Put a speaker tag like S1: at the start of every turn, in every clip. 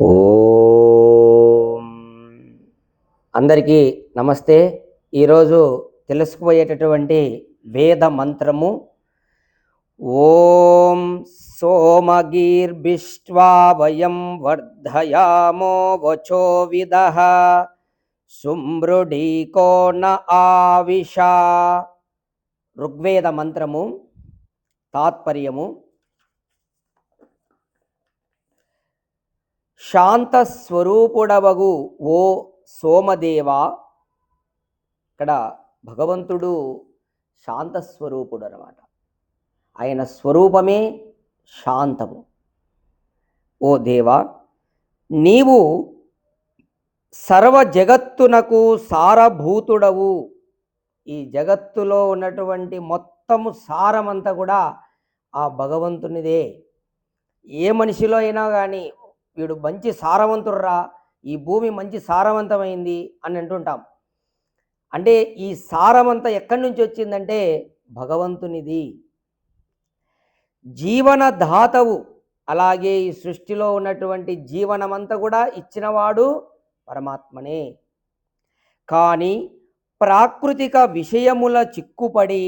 S1: ఓం అందరికీ నమస్తే. ఈరోజు తెలుసుకుపోయేటటువంటి వేద మంత్రము ఓం సోమగీర్భిష్ట్వా వయం వర్ధయామో వచో విదః సుమృఢీకో న ఆవిషా. ఋగ్వేద మంత్రము తాత్పర్యము: శాంత స్వరూపుడవగు ఓ సోమదేవా. ఇక్కడ భగవంతుడు శాంత స్వరూపుడు అన్నమాట. ఆయన స్వరూపమే శాంతము. ఓ దేవా, నీవు సర్వ జగత్తునకు సారభూతుడవు. ఈ జగత్తులో ఉన్నటువంటి మొత్తము సారమంతా కూడా ఆ భగవంతునిదే. ఏ మనిషిలో అయినా కానీ వీడు మంచి సారవంతుడురా, ఈ భూమి మంచి సారవంతమైంది అని అంటుంటాం. అంటే ఈ సారమంతా ఎక్కడి నుంచి వచ్చిందంటే భగవంతునిది. జీవనదాతవు. అలాగే ఈ సృష్టిలో ఉన్నటువంటి జీవనమంతా కూడా ఇచ్చినవాడు పరమాత్మనే. కానీ ప్రాకృతిక విషయముల చిక్కుపడి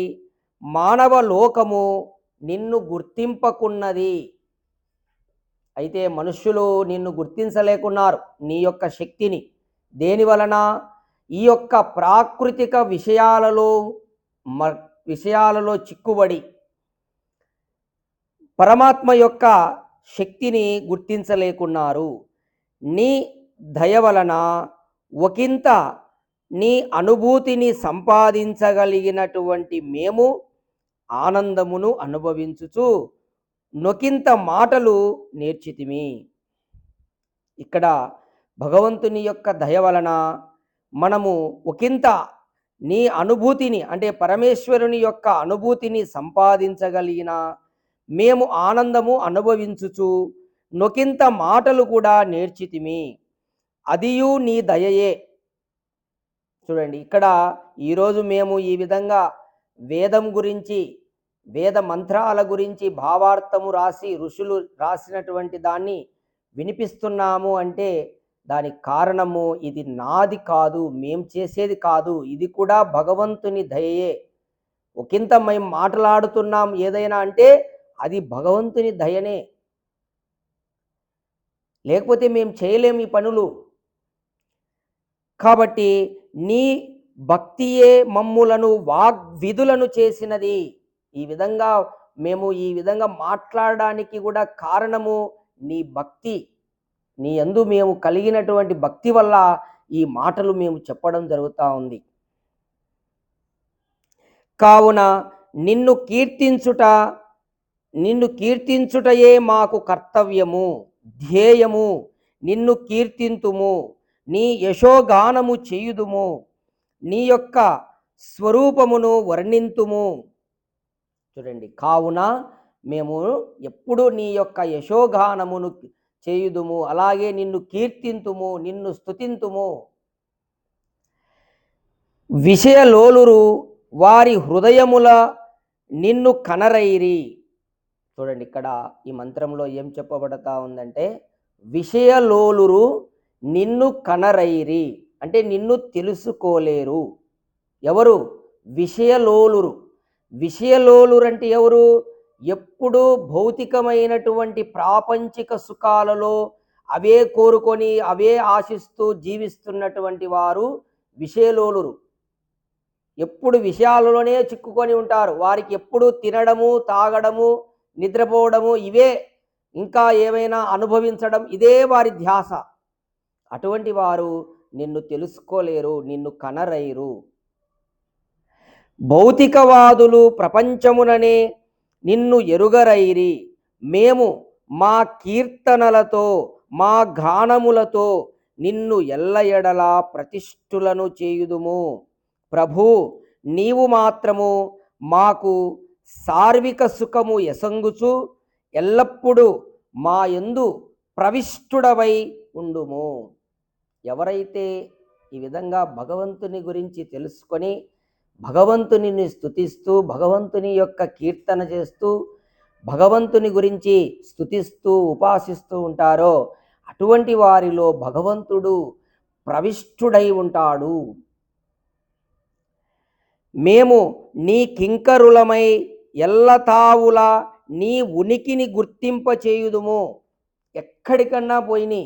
S1: మానవ లోకము నిన్ను గుర్తింపకున్నది. అయితే మనుష్యులు నిన్ను గుర్తించలేకున్నారు, నీ యొక్క శక్తిని. దేని వలన? ఈ యొక్క ప్రాకృతిక విషయాలలో చిక్కుబడి పరమాత్మ యొక్క శక్తిని గుర్తించలేకున్నారు. నీ దయ వలన ఒకంత నీ అనుభూతిని సంపాదించగలిగినటువంటి మేము ఆనందమును అనుభవించుచు నొకింత మాటలు నేర్చితిమి. ఇక్కడ భగవంతుని యొక్క దయ వలన మనము ఒకంత నీ అనుభూతిని, అంటే పరమేశ్వరుని యొక్క అనుభూతిని సంపాదించగలిగిన మేము ఆనందము అనుభవించుచు నొకింత మాటలు కూడా నేర్చితిమి. అదియు నీ దయయే. చూడండి, ఇక్కడ ఈరోజు మేము ఈ విధంగా వేదం గురించి, వేద మంత్రాల గురించి భావార్థము రాసి ఋషులు రాసినటువంటి దాన్ని వినిపిస్తున్నాము అంటే దానికి కారణము ఇది నాది కాదు, మేం చేసేది కాదు, ఇది కూడా భగవంతుని దయయే. ఒకంత మేము మాట్లాడుతున్నాం ఏదైనా అంటే అది భగవంతుని దయనే, లేకపోతే మేము చేయలేము ఈ పనులు. కాబట్టి నీ భక్తియే మమ్ములను వాగ్విధులను చేసినది. ఈ విధంగా మేము ఈ విధంగా మాట్లాడడానికి కూడా కారణము నీ భక్తి. నీ యందు మేము కలిగినటువంటి భక్తి వల్ల ఈ మాటలు మేము చెప్పడం జరుగుతూ ఉంది. కావున నిన్ను కీర్తించుటయే మాకు కర్తవ్యము, ధ్యేయము. నిన్ను కీర్తింతుము, నీ యశోగానము చేయుదుము, నీ యొక్క స్వరూపమును వర్ణింతుము. చూడండి, కావున మేము ఎప్పుడు నీ యొక్క యశోగానమును చేయుదుము, అలాగే నిన్ను కీర్తింతుము, నిన్ను స్తుతింతుము. విషయలోలురు వారి హృదయముల నిన్ను కనరైరి. చూడండి, ఇక్కడ ఈ మంత్రంలో ఏం చెప్పబడతా ఉందంటే విషయలోలురు నిన్ను కనరైరి అంటే నిన్ను తెలుసుకోలేరు. ఎవరు? విషయలోలురు. విషయలోలురు అంటే ఎవరు? ఎప్పుడు భౌతికమైనటువంటి ప్రాపంచిక సుఖాలలో అవే కోరుకొని అవే ఆశిస్తూ జీవిస్తున్నటువంటి వారు విషయలోలురు. ఎప్పుడు విషయాలలోనే చిక్కుకొని ఉంటారు. వారికి ఎప్పుడు తినడము, తాగడము, నిద్రపోవడము, ఇవే, ఇంకా ఏమైనా అనుభవించడం, ఇదే వారి ధ్యాస. అటువంటి వారు నిన్ను తెలుసుకోలేరు, నిన్ను కనరైరు. భౌతికవాదులు ప్రపంచముననే నిన్ను ఎరుగరైరి. మేము మా కీర్తనలతో మా గానములతో నిన్ను ఎల్లయెడలా ప్రతిష్ఠులను చేయుదుము. ప్రభు, నీవు మాత్రము మాకు సార్విక సుఖము ఎసంగుచు ఎల్లప్పుడూ మా యందు ప్రవిష్టుడవై ఉండుము. ఎవరైతే ఈ విధంగా భగవంతుని గురించి తెలుసుకొని భగవంతుని స్తుతిస్తూ భగవంతుని యొక్క కీర్తన చేస్తూ భగవంతుని గురించి స్తుతిస్తూ ఉపాసిస్తూ ఉంటారో అటువంటి వారిలో భగవంతుడు ప్రవిష్టుడై ఉంటాడు. మేము నీ కింకరులమై ఎల్లతావులా నీ ఉనికిని గుర్తింపచేయుదుము. ఎక్కడికన్నా పోయిని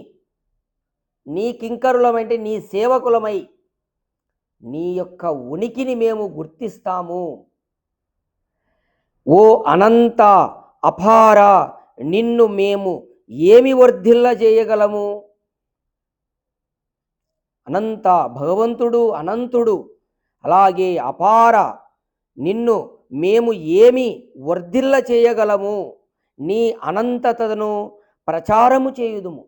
S1: నీ కింకరులమంటే నీ సేవకులమై నీ యొక్క ఉనికిని మేము గుర్తిస్తాము. ఓ అనంత అపార, నిన్ను మేము ఏమి వర్ధిల్ల చేయగలము? అనంత, భగవంతుడు అనంతుడు, అలాగే అపార, నిన్ను మేము ఏమి వర్ధిల్ల చేయగలము? నీ అనంతతను ప్రచారము చేయుదుము.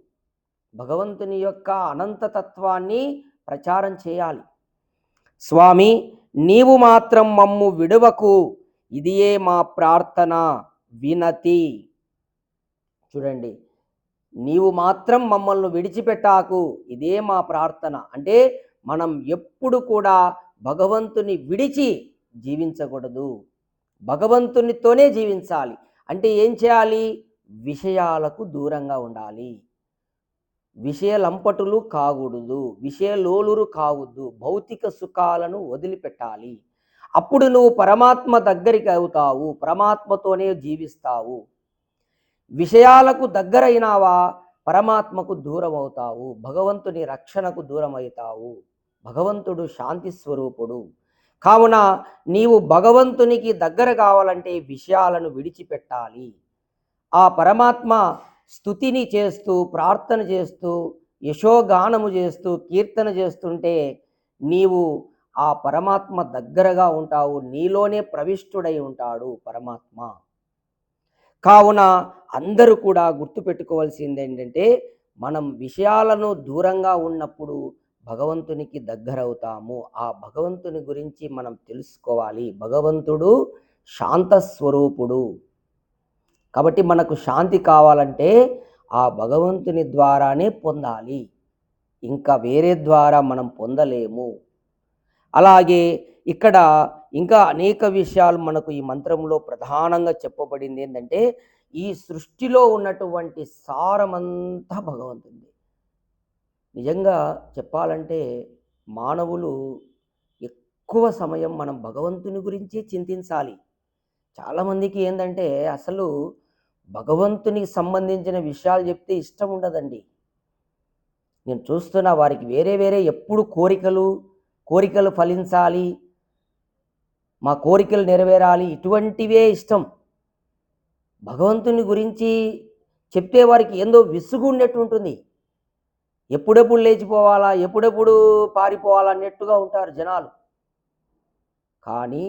S1: భగవంతుని యొక్క అనంతతత్వాన్ని ప్రచారం చేయాలి. స్వామి, నీవు మాత్రం మమ్ము విడువకు, ఇదియే మా ప్రార్థన వినతి. చూడండి, నీవు మాత్రం మమ్మల్ని విడిచిపెట్టాకు, ఇదే మా ప్రార్థన. అంటే మనం ఎప్పుడు కూడా భగవంతుని విడిచి జీవించకూడదు, భగవంతునితోనే జీవించాలి. అంటే ఏం చేయాలి? విషయాలకు దూరంగా ఉండాలి, విషయలంపటులు కాకూడదు, విషయలోలురు కావద్దు, భౌతిక సుఖాలను వదిలిపెట్టాలి. అప్పుడు నువ్వు పరమాత్మ దగ్గరికి అవుతావు, పరమాత్మతోనే జీవిస్తావు. విషయాలకు దగ్గరైనావా పరమాత్మకు దూరం అవుతావు, భగవంతుని రక్షణకు దూరం అవుతావు. భగవంతుడు శాంతి స్వరూపుడు. కావున నీవు భగవంతునికి దగ్గర కావాలంటే విషయాలను విడిచిపెట్టాలి. ఆ పరమాత్మ స్తుతిని చేస్తూ, ప్రార్థన చేస్తూ, యశోగానము చేస్తూ, కీర్తన చేస్తుంటే నీవు ఆ పరమాత్మ దగ్గరగా ఉంటావు, నీలోనే ప్రవిష్టుడై ఉంటాడు పరమాత్మ. కావున అందరూ కూడా గుర్తుపెట్టుకోవాల్సింది ఏంటంటే, మనం విషయాలను దూరంగా ఉన్నప్పుడు భగవంతునికి దగ్గరవుతాము. ఆ భగవంతుని గురించి మనం తెలుసుకోవాలి. భగవంతుడు శాంతస్వరూపుడు. కాబట్టి మనకు శాంతి కావాలంటే ఆ భగవంతుని ద్వారానే పొందాలి, ఇంకా వేరే ద్వారా మనం పొందలేము. అలాగే ఇక్కడ ఇంకా అనేక విషయాలు మనకు ఈ మంత్రంలో ప్రధానంగా చెప్పబడింది ఏంటంటే, ఈ సృష్టిలో ఉన్నటువంటి సారమంతా భగవంతుడి. నిజంగా చెప్పాలంటే మానవులు ఎక్కువ సమయం మనం భగవంతుని గురించి చింతించాలి. చాలామందికి ఏంటంటే అసలు భగవంతునికి సంబంధించిన విషయాలు చెప్తే ఇష్టం ఉండదండి. నేను చూస్తున్నా, వారికి వేరే వేరే ఎప్పుడు కోరికలు ఫలించాలి, మా కోరికలు నెరవేరాలి, ఇటువంటివే ఇష్టం. భగవంతుని గురించి చెప్తే వారికి ఏందో విసుగు ఉండేట్టు ఉంటుంది. ఎప్పుడెప్పుడు లేచిపోవాలా, ఎప్పుడెప్పుడు పారిపోవాలా అన్నట్టుగా ఉంటారు జనాలు. కానీ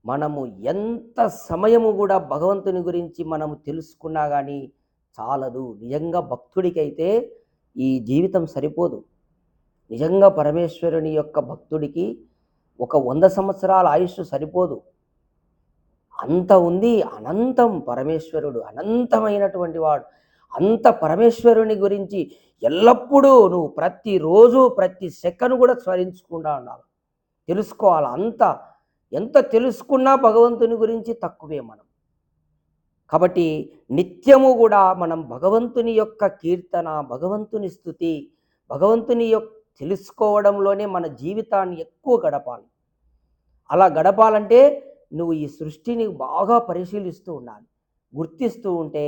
S1: మనము ఎంత సమయము కూడా భగవంతుని గురించి మనము తెలుసుకున్నా కానీ చాలదు. నిజంగా భక్తుడికైతే ఈ జీవితం సరిపోదు. నిజంగా పరమేశ్వరుని యొక్క భక్తుడికి ఒక 100 సంవత్సరాల ఆయుష్ సరిపోదు. అంత ఉంది. అనంతం పరమేశ్వరుడు, అనంతమైనటువంటి వాడు. అంత పరమేశ్వరుని గురించి ఎల్లప్పుడూ నువ్వు ప్రతిరోజు ప్రతి సెకను కూడా స్మరించుకుంటూ ఉండాలి, తెలుసుకోవాలి. ఎంత తెలుసుకున్నా భగవంతుని గురించి తక్కువే మనం. కాబట్టి నిత్యము కూడా మనం భగవంతుని యొక్క కీర్తన, భగవంతుని స్తుతి, భగవంతుని యొక్క తెలుసుకోవడంలోనే మన జీవితాన్ని ఎక్కువ గడపాలి. అలా గడపాలంటే నువ్వు ఈ సృష్టిని బాగా పరిశీలిస్తూ ఉండాలి, గుర్తిస్తూ ఉంటే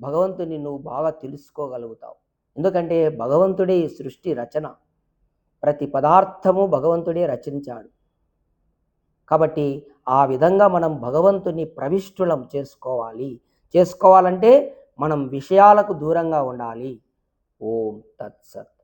S1: భగవంతుని నువ్వు బాగా తెలుసుకోగలుగుతావు. ఎందుకంటే భగవంతుడే ఈ సృష్టి రచన, ప్రతి పదార్థము భగవంతుడే రచించాడు. కాబట్టి ఆ విధంగా మనం భగవంతుని ప్రవిష్టులం చేసుకోవాలంటే మనం విషయాలకు దూరంగా ఉండాలి. ఓం తత్సత్.